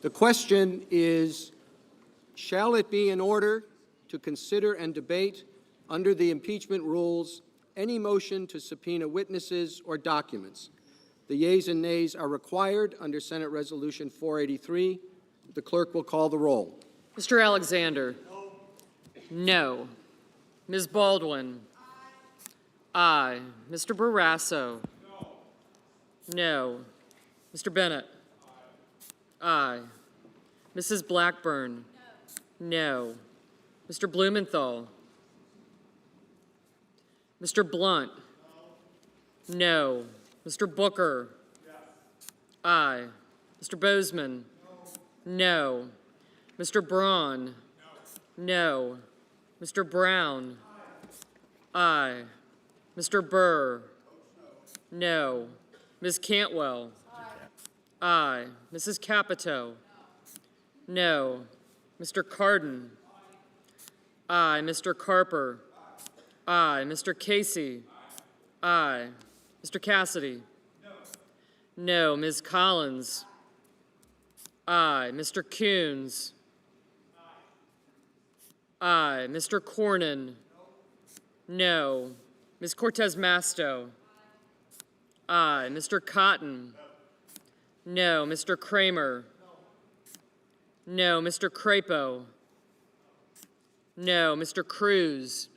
The question is, shall it be in order to consider and debate under the impeachment rules any motion to subpoena witnesses or documents? The yeas and nays are required under Senate Resolution 483. The clerk will call the roll. Mr. Alexander? No. Ms. Baldwin? Aye. Mr. Barrasso? No. Mr. Bennett? Aye. Mrs. Blackburn? No. Mr. Blumenthal? Mr. Blunt? No. Mr. Booker? Aye. Mr. Bozeman? No. Mr. Braun? No. Mr. Brown? Aye. Mr. Burr? No. Ms. Cantwell? Aye. Mrs. Capito? No. Mr. Cardin? Aye. Mr. Carper? Aye. Mr. Casey? Aye. Mr. Cassidy? No. Ms. Collins? Aye. Mr. Coons? Aye. Mr. Cornyn? No. Ms. Cortez Masto? Aye. Mr. Cotton? No. Mr. Kramer? No. Mr. Crapo? No. Mr. Cruz?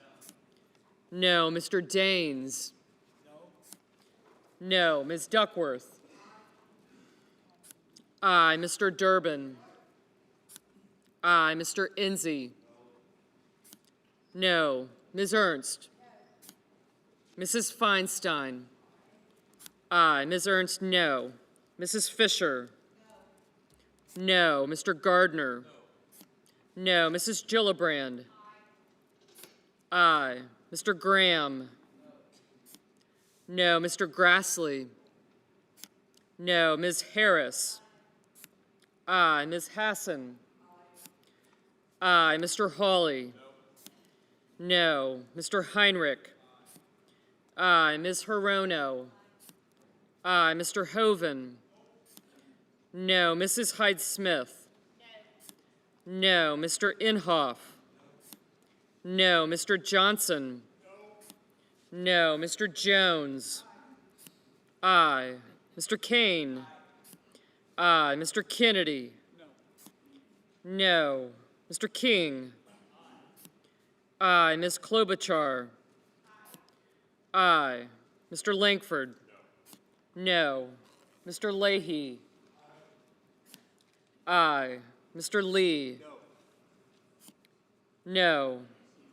No. Mr. Daines? No. Ms. Duckworth? Aye. Mr. Durbin? Aye. Mr. Enzi? No. Ms. Ernst? Mrs. Feinstein? Aye. Ms. Ernst, no. Mrs. Fisher? No. Mr. Gardner? No. Mrs. Gillibrand? Aye. Mr. Graham? No. Mr. Grassley? No. Ms. Harris? Aye. Ms. Hassan? Aye. Mr. Hawley? No. Mr. Heinrich? Aye. Ms. Hirono? Aye. Mr. Hoven? No. Mrs. Hyde-Smith? No. Mr. Inhofe? No. Mr. Johnson? No. Mr. Jones? Aye. Mr. Kane? Aye. Mr. Kennedy? No. Mr. King? Aye. Ms. Klobuchar? Aye. Mr. Langford? No. Mr. Leahy? Aye. Mr. Lee? No.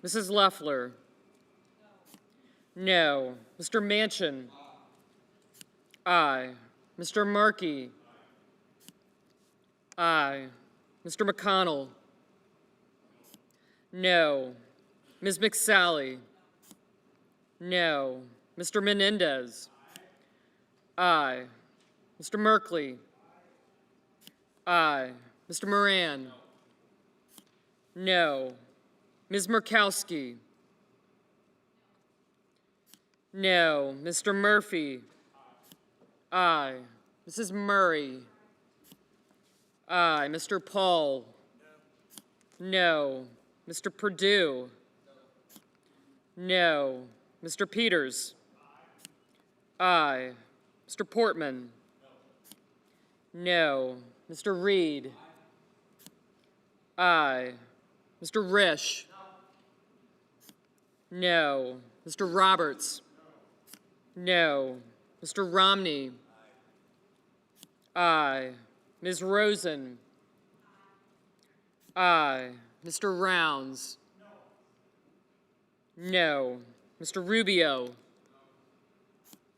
Mrs. Loeffler? No. Mr. Manchin? Aye. Mr. Markey? Aye. Mr. McConnell? No. Ms. McSally? No. Mr. Menendez? Aye. Mr. Merkley? Aye. Mr. Moran? No. Ms. Murkowski? No. Mr. Murphy? Aye. Mrs. Murray? Aye. Mr. Paul? No. Mr. Perdue? No. Mr. Peters? Aye. Mr. Portman? No. Mr. Reed? Aye. Mr. Risch? No. Mr. Roberts? No. Mr. Romney? Aye. Ms. Rosen? Aye. Mr. Rounds? No. Mr. Rubio?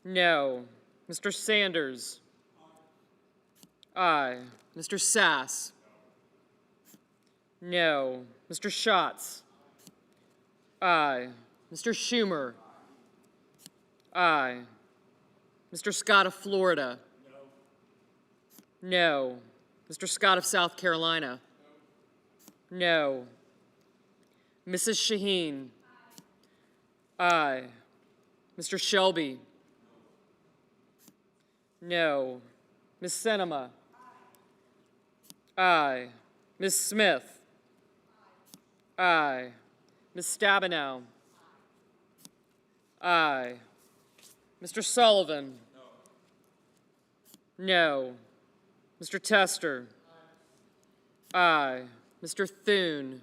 No. Mr. Sanders? Aye. Mr. Sass? No. Mr. Schatz? Aye. Mr. Schumer? Aye. Mr. Scott of Florida? No. Mr. Scott of South Carolina? No. Mrs. Shaheen? Aye. Mr. Shelby? No. Ms. Sinema? Aye. Ms. Smith? Aye. Ms. Stabenow? Aye. Mr. Sullivan? No. Mr. Tester? Aye. Mr. Thune?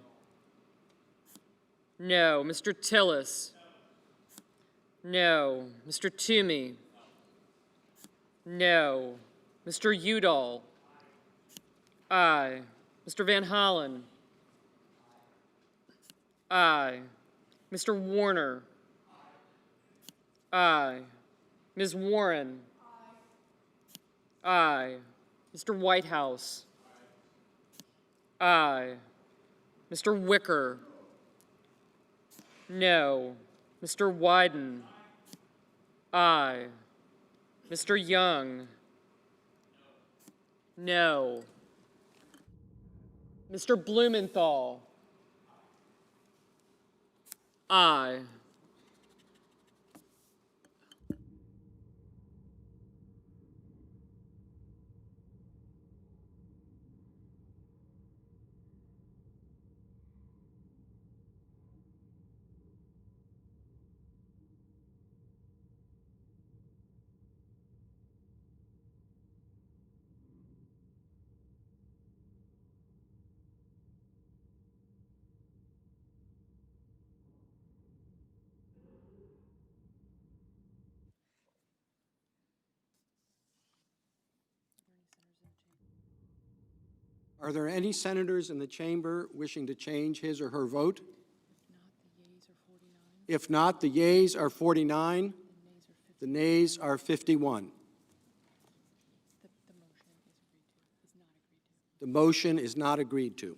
No. Mr. Tillis? No. Mr. Toomey? No. Mr. Udall? Aye. Mr. Van Hollen? Aye. Mr. Warner? Aye. Ms. Warren? Aye. Mr. Whitehouse? Aye. Mr. Wicker? No. Mr. Wyden? Aye. Mr. Young? No. Mr. Blumenthal? Aye. Are there any senators in the chamber wishing to change his or her vote? If not, the yeas are 49. The nays are 51. The motion is not agreed to.